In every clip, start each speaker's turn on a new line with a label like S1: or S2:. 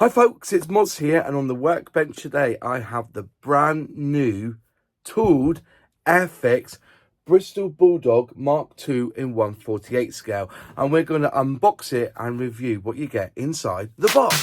S1: Hi folks, it's Moz here, and on the workbench today I have the brand new tooled Airfix Bristol Bulldog Mark II in 1/48 scale, and we're going to unbox it and review what you get inside the box.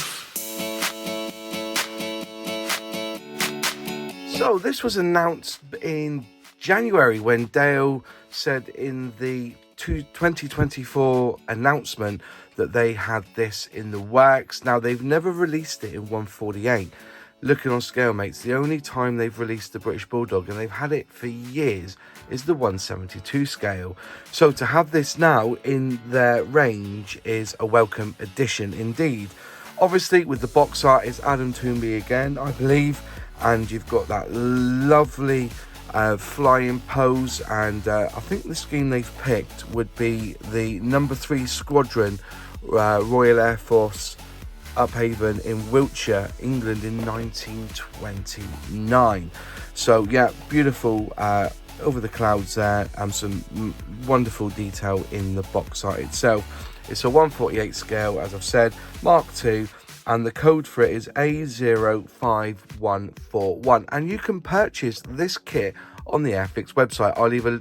S1: So this was announced in January when Dale said in the 2024 announcement that they had this in the works. Now, they've never released it in 1/48. Looking on scale, mates, the only time they've released the British Bulldog, and they've had it for years, is the 1/72 scale. So to have this now in their range is a welcome addition indeed. Obviously, with the box art, it's Adam Toomey again, I believe, and you've got that lovely flying pose, and I think the scheme they've picked would be the number 3 Squadron, Royal Air Force, Uphaven in Wiltshire, England in 1929. So yeah, beautiful over the clouds there, and some wonderful detail in the box art itself. It's a 1/48 scale, as I've said, Mark II, and the code for it is A05141, and you can purchase this kit on the Airfix website. I'll leave a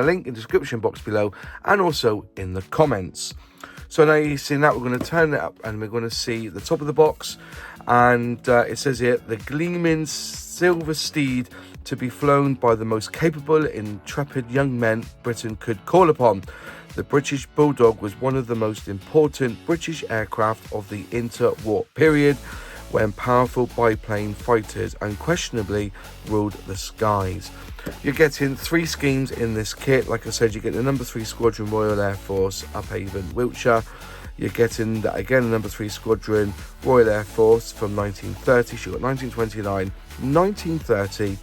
S1: link in the description box below and also in the comments. So now you've seen that, we're going to turn it up and we're going to see the top of the box, and it says here, the gleaming silver steed to be flown by the most capable, intrepid young men Britain could call upon. The British Bulldog was one of the most important British aircraft of the interwar period, when powerful biplane fighters unquestionably ruled the skies. You're getting 3 schemes in this kit. Like I said, you get the number 3 Squadron, Royal Air Force, Uphaven, Wiltshire. You're getting, again, the number 3 Squadron, Royal Air Force from 1930. So you've got 1929, 1930.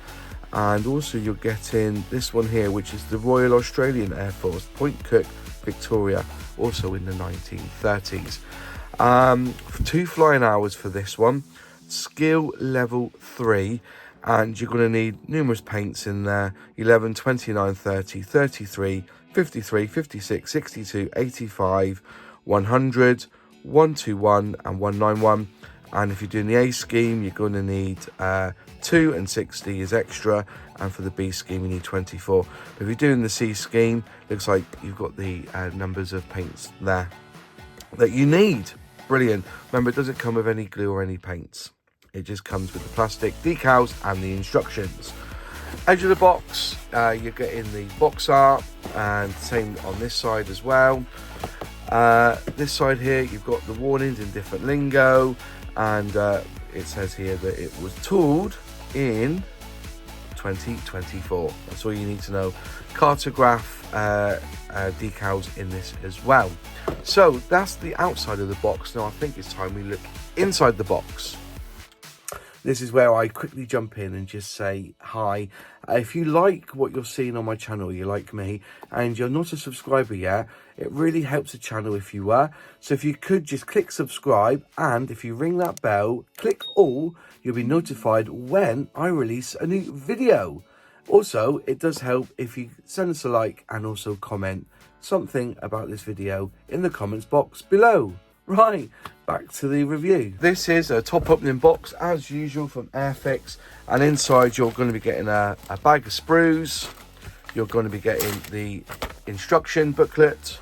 S1: And also you're getting this one here, which is the Royal Australian Air Force, Point Cook, Victoria, also in the 1930s. 2 flying hours for this one, skill level 3, and you're going to need numerous paints in there: 11, 29, 30, 33, 53, 56, 62, 85, 100, 121 and 191. And if you're doing the A scheme, you're going to need 2 and 60 is extra, and for the B scheme you need 24. But if you're doing the C scheme, looks like you've got the numbers of paints there that you need. Brilliant. Remember, it doesn't come with any glue or any paints. It just comes with the plastic decals and the instructions. Edge of the box, you're getting the box art, and same on this side as well. This side here, you've got the warnings in different lingo, and it says here that it was tooled in 2024. That's all you need to know. Cartograph decals in this as well. So that's the outside of the box. Now I think it's time we look inside the box. This is where I quickly jump in and just say hi. If you like what you're seeing on my channel, you like me, and you're not a subscriber yet, it really helps the channel if you were. So if you could just click subscribe, and if you ring that bell, click all, you'll be notified when I release a new video. Also, it does help if you send us a like and also comment something about this video in the comments box below. Right, back to the review. This is a top opening box as usual from Airfix, and inside you're going to be getting a bag of sprues. You're going to be getting the instruction booklet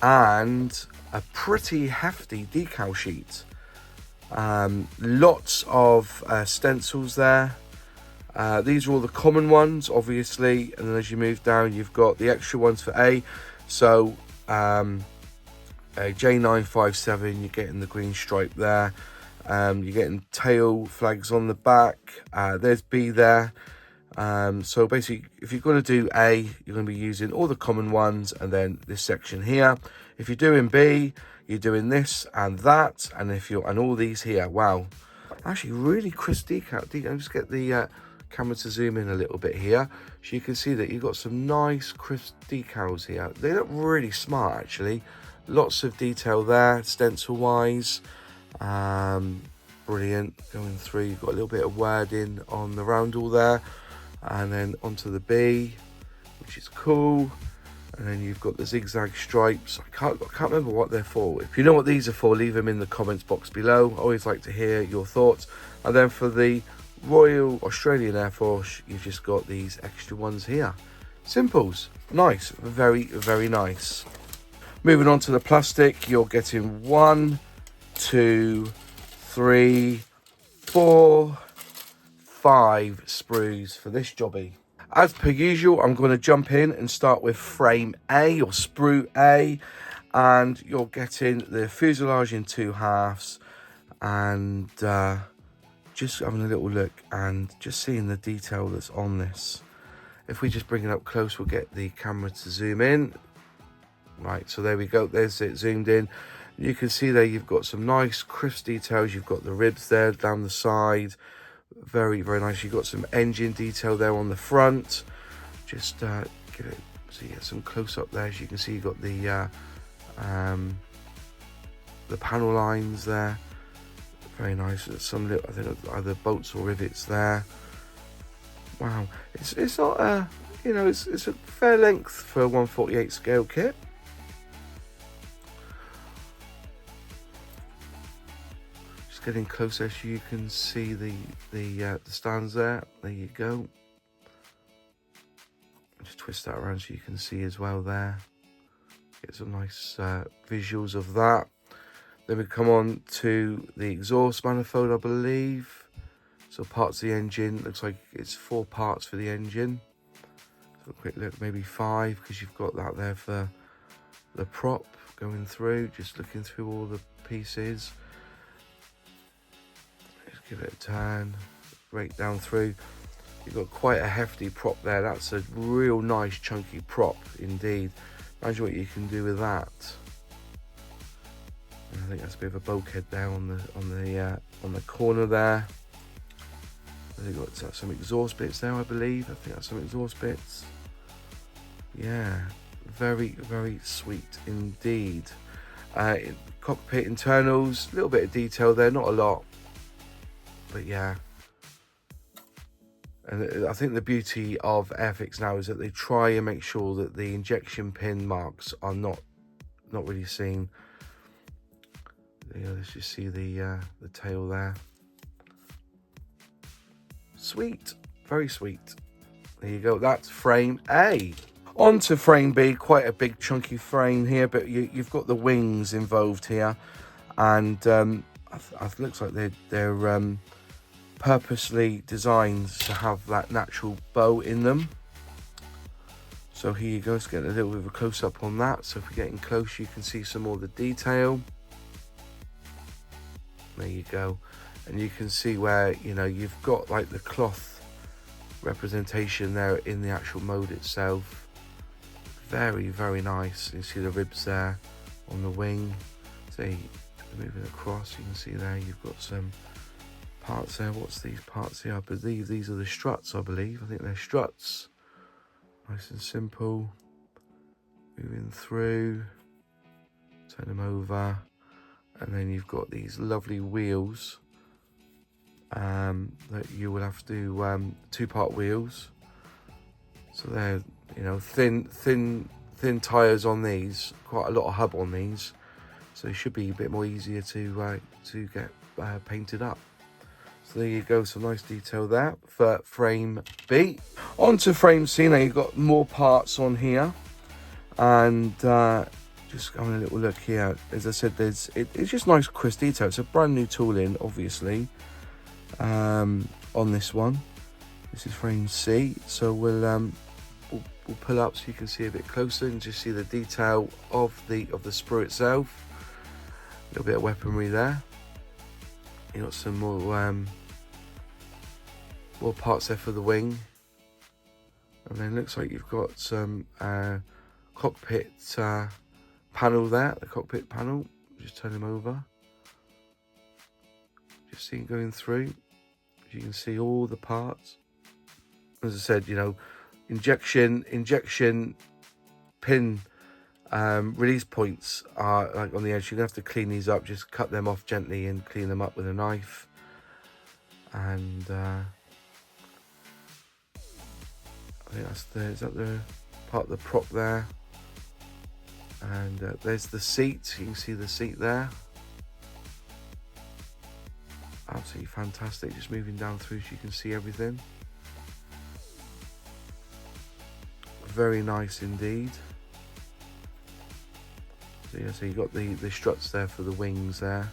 S1: and a pretty hefty decal sheet. Lots of stencils there. These are all the common ones, obviously, and then as you move down, you've got the extra ones for A. So a J957, you're getting the green stripe there. You're getting tail flags on the back. There's B there. So basically, if you're going to do A, you're going to be using all the common ones, and then this section here. If you're doing B, you're doing this and that, and and all these here. Wow, actually really crisp decal. I'll just get the camera to zoom in a little bit here, so you can see that you've got some nice crisp decals here. They look really smart, actually. Lots of detail there, stencil wise. Brilliant. Going through, you've got a little bit of wording on the roundel there, and then onto the B, which is cool. And then you've got the zigzag stripes. I can't remember what they're for. If you know what these are for, leave them in the comments box below. I always like to hear your thoughts. And then for the Royal Australian Air Force, you've just got these extra ones here. Simples. Nice. Very, very nice. Moving on to the plastic, you're getting 1, 2, 3, 4, 5 sprues for this jobby. As per usual, I'm going to jump in and start with frame A or sprue A, and you're getting the fuselage in 2 halves, and just having a little look and just seeing the detail that's on this. If we just bring it up close, we'll get the camera to zoom in. Right, so there we go, there's it zoomed in. You can see there you've got some nice crisp details. You've got the ribs there down the side, very, very nice. You've got some engine detail there on the front. Just get it, so you get some close up there. As you can see, you've got the panel lines there, very nice. Some little, I think either bolts or rivets there. Wow, it's not you know, it's a fair length for a 1/48 scale kit. Getting closer so you can see the stands there. There you go. Just twist that around so you can see as well there. Get some nice visuals of that. Then we come on to the exhaust manifold, I believe. So parts of the engine, looks like it's 4 parts for the engine. So a quick look, maybe 5, because you've got that there for the prop going through. Just looking through all the pieces. Give it a turn, break down through. You've got quite a hefty prop there. That's a real nice chunky prop indeed. Imagine what you can do with that. And I think that's a bit of a bulkhead there on the corner there. They've got some exhaust bits there, I believe. I think that's some exhaust bits. Yeah, very, very sweet indeed. Cockpit internals, a little bit of detail there, not a lot. But yeah, and I think the beauty of Airfix now is that they try and make sure that the injection pin marks are not really seen. Yeah, let's just see the tail there. Sweet, very sweet. There you go. That's frame A. On to frame B. Quite a big chunky frame here, but you've got the wings involved here, and it looks like they're purposely designed to have that natural bow in them. So here you go, let's get a little bit of a close-up on that. So if we're getting close, you can see some more of the detail. There you go. And you can see where, you know, you've got like the cloth representation there in the actual mode itself. Very, very nice. You see the ribs there on the wing. So moving across, you can see there you've got some parts there. What's these parts here? I believe these are the struts, I think they're struts. Nice and simple. Moving through, turn them over, and then you've got these lovely wheels that you will have to do 2-part wheels. So they're, you know, thin tires on these, quite a lot of hub on these, so it should be a bit more easier to get painted up. So there you go, some nice detail there for frame B. On to frame C. Now you've got more parts on here, and just having a little look here. As I said, it's just nice crisp detail. It's a brand new tooling, obviously, on this one. This is frame C, so we'll pull up so you can see a bit closer and just see the detail of the sprue itself. A little bit of weaponry there. You got some more parts there for the wing, and then looks like you've got some cockpit panel there. The cockpit panel. Just turn them over. Just see it going through. You can see all the parts. As I said, you know, injection pin release points are like on the edge. You're gonna have to clean these up. Just cut them off gently and clean them up with a knife. And I think is that the part of the prop there? And there's the seat. You can see the seat there. Absolutely fantastic. Just moving down through so you can see everything. Very nice indeed. So yeah, so you got the struts there for the wings there.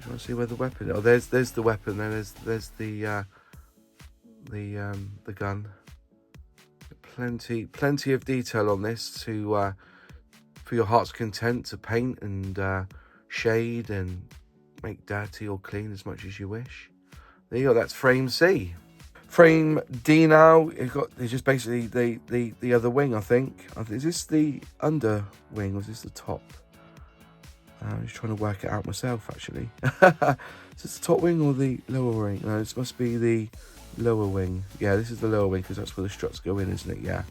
S1: You want to see where the weapon? Oh, there's the weapon. There's the gun. Plenty of detail on this to for your heart's content to paint and shade and make dirty or clean as much as you wish. There you go. That's frame C. Frame D now. It's just basically the other wing. I think. Is this the under wing or is this the top? I'm just trying to work it out myself actually. Is this the top wing or the lower wing? No, this must be the lower wing. Yeah, this is the lower wing because that's where the struts go in, isn't it? Yeah.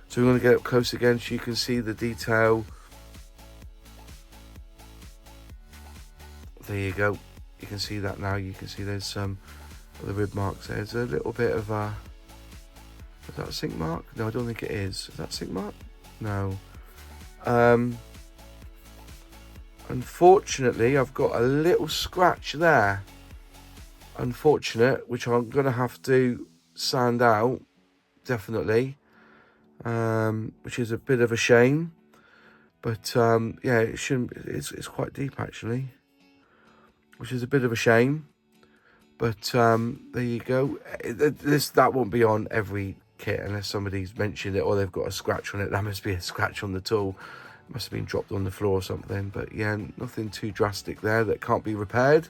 S1: So we're going to get up close again so you can see the detail. There you go. You can see that now. You can see there's some of the rib marks. There's a little bit of a... Is that a sink mark? No, I don't think it is. Is that a sink mark? No. Unfortunately, I've got a little scratch there. Unfortunate, which I'm going to have to sand out, definitely. Which is a bit of a shame. But yeah, it shouldn't. It's quite deep actually, which is a bit of a shame. But there you go. That won't be on every kit unless somebody's mentioned it or they've got a scratch on it. That must be a scratch on the tool. It must have been dropped on the floor or something. But yeah, nothing too drastic there that can't be repaired.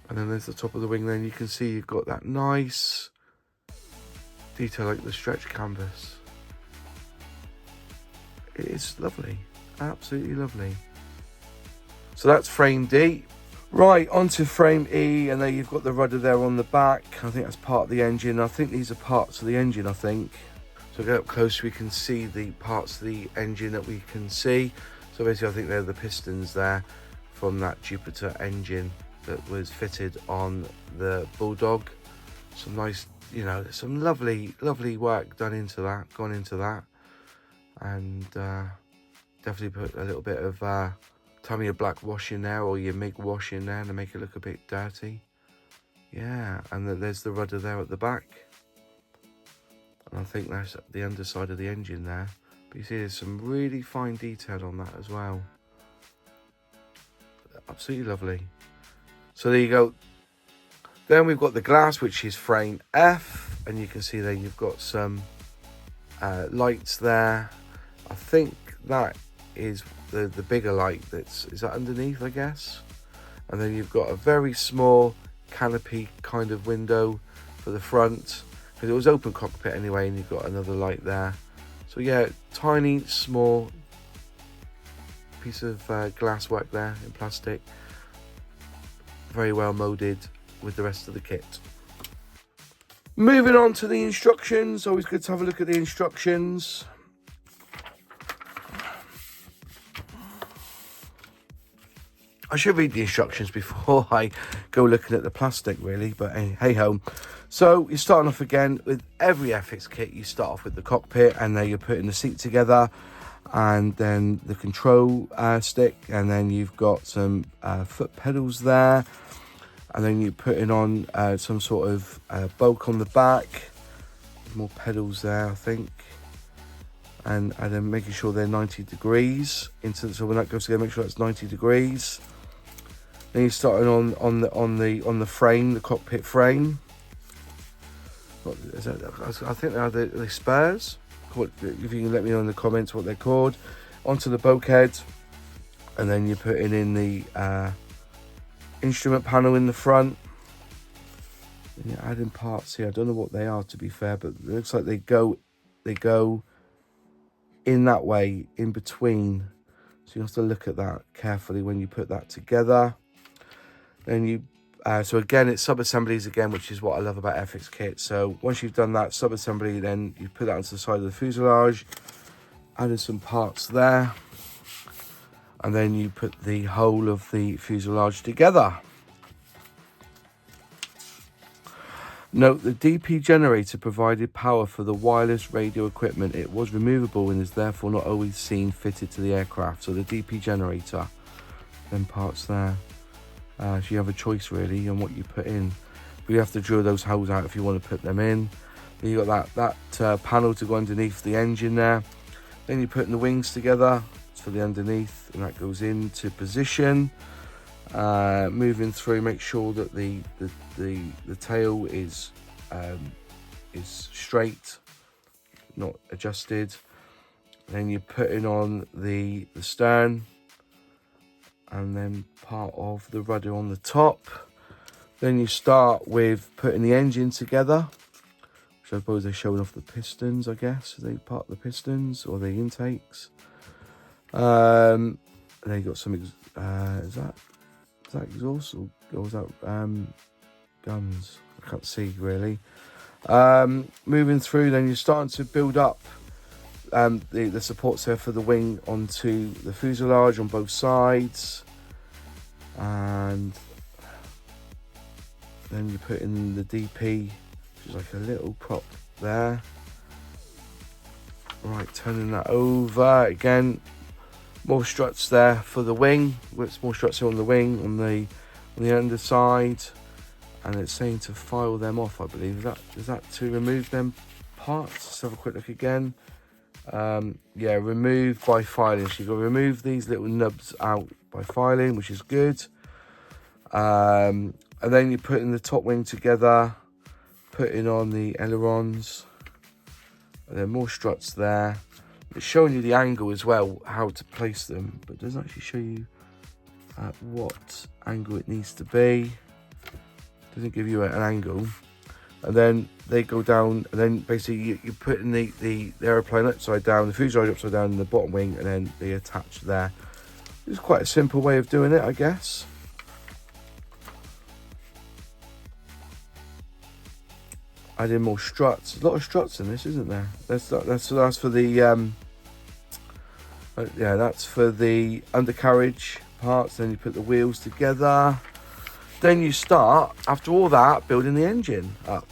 S1: And then there's the top of the wing. Then you can see you've got that nice detail like the stretch canvas. It is lovely, absolutely lovely. So that's frame D. Right, onto frame E, and there you've got the rudder there on the back. I think that's part of the engine. I think these are parts of the engine, I think. So get up close, we can see the parts of the engine that we can see. So basically I think they're the pistons there from that Jupiter engine that was fitted on the Bulldog. Some nice, you know, some lovely work gone into that. And definitely put a little bit of time your black wash in there or your MIG wash in there to make it look a bit dirty. Yeah, and then there's the rudder there at the back. And I think that's the underside of the engine there. But you see there's some really fine detail on that as well. Absolutely lovely. So there you go. Then we've got the glass, which is frame F. And you can see there you've got some lights there. I think that is the bigger light is that underneath, I guess. And then you've got a very small canopy kind of window for the front, because it was open cockpit anyway, and you've got another light there. So yeah, tiny, small piece of glass work there in plastic. Very well molded with the rest of the kit. Moving on to the instructions. Always good to have a look at the instructions. I should read the instructions before I go looking at the plastic, really, but hey ho. So you're starting off again with every Airfix kit. You start off with the cockpit, and then you're putting the seat together, and then the control stick, and then you've got some foot pedals there, and then you're putting on some sort of bulk on the back. More pedals there, I think. And then making sure they're 90 degrees. So when that goes together, make sure that's 90 degrees. Then you're starting on the frame, the cockpit frame. I think they are the spurs. If you can let me know in the comments what they're called. Onto the bulkhead, and then you're putting in the instrument panel in the front. And you're adding parts here. I don't know what they are, to be fair, but it looks like they go in that way, in between. So you have to look at that carefully when you put that together. Then you, so again, it's sub-assemblies again, which is what I love about Airfix kit. So once you've done that sub-assembly, then you put that onto the side of the fuselage, added some parts there, and then you put the whole of the fuselage together. Note the DP generator provided power for the wireless radio equipment. It was removable and is therefore not always seen fitted to the aircraft. So the DP generator, them parts there. So you have a choice really on what you put in. But you have to drill those holes out if you want to put them in. Then you got that panel to go underneath the engine there. Then you put in the wings together for the underneath, and that goes into position. Moving through, make sure that the tail is straight, not adjusted. Then you're putting on the stern, and then part of the rudder on the top. Then you start with putting the engine together, which I suppose they're showing off the pistons, I guess. They part the pistons or the intakes. And then you got some, is that exhaust or is that guns? I can't see really. Moving through, then you're starting to build up the supports there for the wing onto the fuselage on both sides, and then you put in the DP, which is like a little prop there. Right, turning that over again. More struts there for the wing. With more struts here on the wing, on the underside, and it's saying to file them off. I believe is that to remove them parts. Let's have a quick look again. Yeah, remove by filing. So you've got to remove these little nubs out by filing, which is good. And then you're putting the top wing together, putting on the ailerons, and then more struts there. It's showing you the angle as well, how to place them, but it doesn't actually show you at what angle it needs to be. It doesn't give you an angle. And then they go down, and then basically you're putting the aeroplane upside down, the fuselage upside down, and the bottom wing, and then they attach there. It's quite a simple way of doing it, I guess. Adding more struts. A lot of struts in this, isn't there? That's for the yeah, that's for the undercarriage parts. Then you put the wheels together. Then you start, after all that, building the engine up,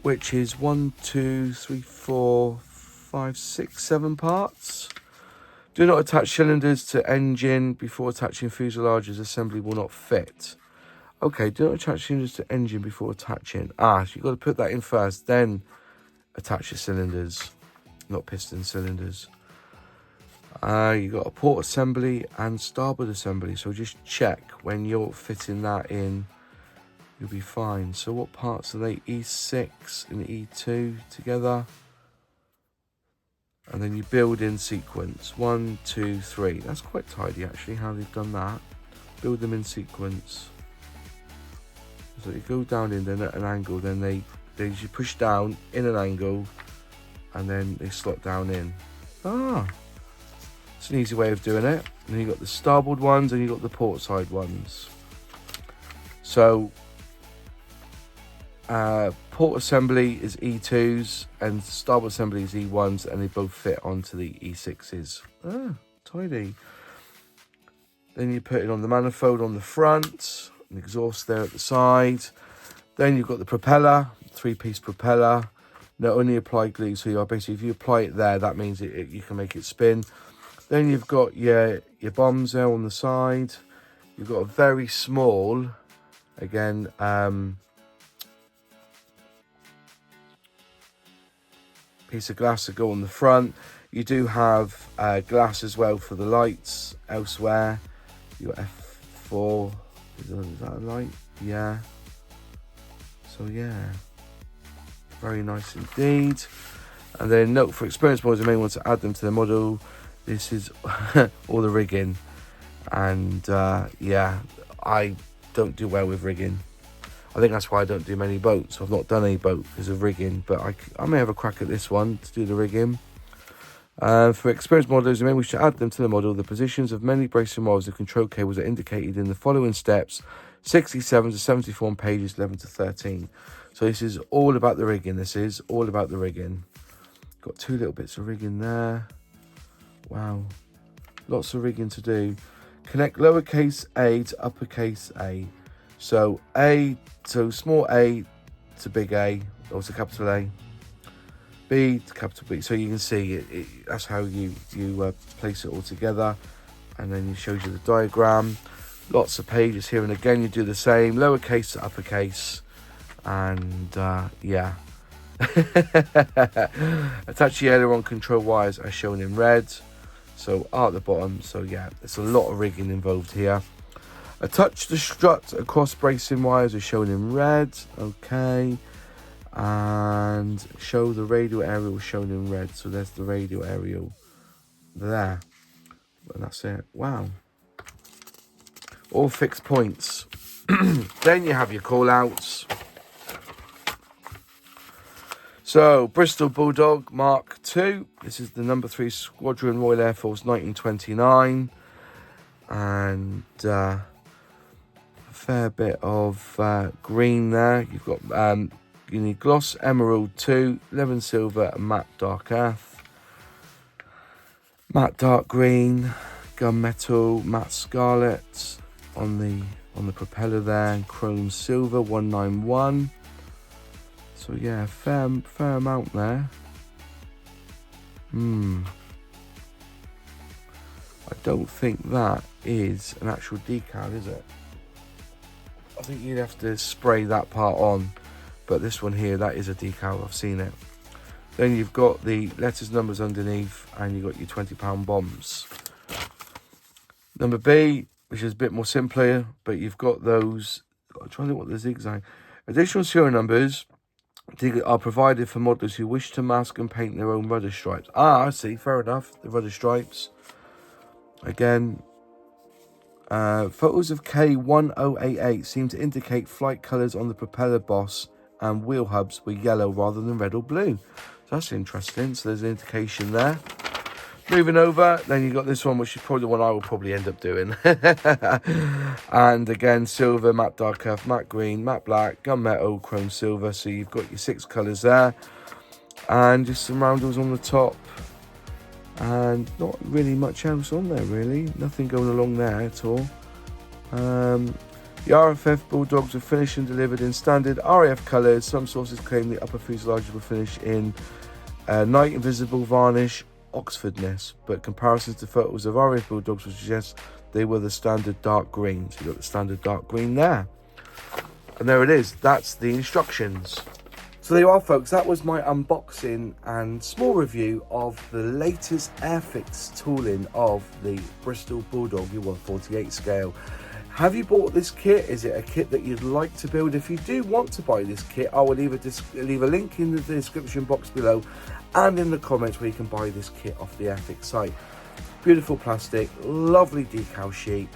S1: which is 1, 2, 3, 4, 5, 6, 7 parts. Do not attach cylinders to engine before attaching fuselage, as assembly will not fit. Okay, do not attach cylinders to engine before attaching. So you've got to put that in first, then attach the cylinders, not piston cylinders. You've got a port assembly and starboard assembly, so just check when you're fitting that in, you'll be fine. So what parts are they? E6 and E2 together. And then you build in sequence. 1, 2, 3. That's quite tidy actually, how they've done that. Build them in sequence. So you go down in then at an angle, then they you push down in an angle, and then they slot down in. It's an easy way of doing it. And then you've got the starboard ones and you've got the port side ones. So port assembly is E2s and starboard assembly is E1s, and they both fit onto the E6s. Tidy. Then you put it on the manifold on the front, an exhaust there at the side. Then you've got the propeller, 3-piece propeller. Not only apply glue, so you're basically, if you apply it there, that means you can make it spin. Then you've got your bombs there on the side. You've got a very small, again, piece of glass to go on the front. You do have glass as well for the lights elsewhere. You've got F4. Is that a light? Yeah. So yeah, very nice indeed. And then note for experienced models, you may want to add them to the model. This is all the rigging, and yeah, I don't do well with rigging. I think that's why I don't do many boats. I've not done any boat because of rigging, but I may have a crack at this one to do the rigging. For experienced modelers, you may wish to add them to the model. The positions of many bracing models of control cables are indicated in the following steps: 67 to 74 on pages 11 to 13. So this is all about the rigging. This is all about the rigging. Got 2 little bits of rigging there. Wow, lots of rigging to do. Connect lowercase a to uppercase a. So small a to big A, or to capital A, B to capital B. So you can see that's how you place it all together, and then it shows you the diagram. Lots of pages here, and again you do the same, lowercase to uppercase, and yeah. Attach the aileron control wires as shown in red, so are at the bottom. So yeah, there's a lot of rigging involved here. Attach the strut across bracing wires as shown in red, okay, and show the radial aerial shown in red. So there's the radial aerial there, and that's it. Wow, all fixed points. Then you have your call outs. So, Bristol Bulldog Mark II. This is the number 3 Squadron, Royal Air Force, 1929. And a fair bit of green there. You've got you need gloss emerald 2, lemon silver, and matte dark earth. Matte dark green, gunmetal, matte scarlet on the propeller there, and chrome silver 191. So yeah, fair amount there. I don't think that is an actual decal, is it? I think you'd have to spray that part on, but this one here, that is a decal. I've seen it. Then you've got the letters, numbers underneath, and you've got your £20 bombs. Number B, which is a bit more simpler, but you've got those. I'm trying to think what the zigzag. Additional serial numbers are provided for models who wish to mask and paint their own rudder stripes. I see, fair enough, the rudder stripes. Again, photos of K1088 seem to indicate flight colours on the propeller boss and wheel hubs were yellow rather than red or blue. So that's interesting, so there's an indication there. Moving over, then you've got this one, which is probably the one I will probably end up doing. And again, silver, matte dark earth, matte green, matte black, gunmetal, chrome silver. So you've got your 6 colours there. And just some roundels on the top. And not really much else on there, really. Nothing going along there at all. The RFF Bulldogs were finished and delivered in standard RAF colours. Some sources claim the upper fuselage were finished in night invisible varnish Oxfordness, but comparisons to photos of RAF Bulldogs would suggest they were the standard dark green. So you've got the standard dark green there. And there it is. That's the instructions. So there you are, folks. That was my unboxing and small review of the latest Airfix tooling of the Bristol Bulldog U148 scale. Have you bought this kit? Is it a kit that you'd like to build? If you do want to buy this kit, I will leave a link in the description box below and in the comments where you can buy this kit off the Airfix site. Beautiful plastic, lovely decal sheet.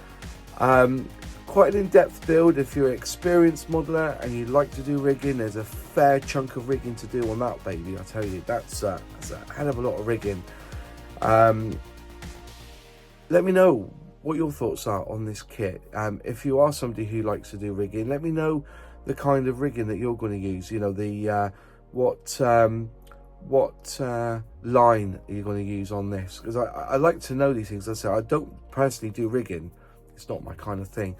S1: Quite an in-depth build. If you're an experienced modeler and you like to do rigging, there's a fair chunk of rigging to do on that baby. I tell you, that's a hell of a lot of rigging. Let me know what your thoughts are on this kit. If you are somebody who likes to do rigging, let me know the kind of rigging that you're going to use. You know, the what line are you going to use on this? Because I like to know these things. As I say, I don't personally do rigging. It's not my kind of thing.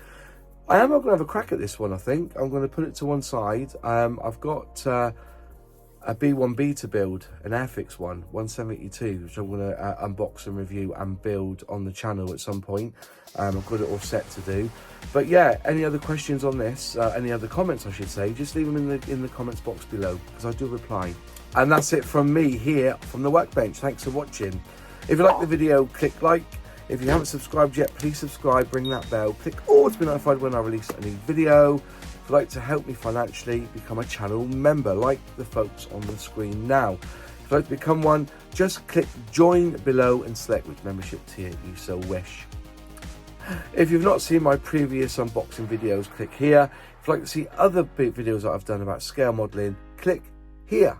S1: I am going to have a crack at this one, I think. I'm going to put it to one side. I've got a B1B to build, an Airfix one, 172, which I'm going to unbox and review and build on the channel at some point. I've got it all set to do. But yeah, any other questions on this, any other comments I should say, just leave them in the comments box below, because I do reply. And that's it from me here from the workbench. Thanks for watching. If you like the video, click like. If you haven't subscribed yet, please subscribe, ring that bell, click all to be notified when I release a new video. If you'd like to help me financially, become a channel member, like the folks on the screen now. If you'd like to become one, just click join below and select which membership tier you so wish. If you've not seen my previous unboxing videos, click here. If you'd like to see other videos that I've done about scale modelling, click here.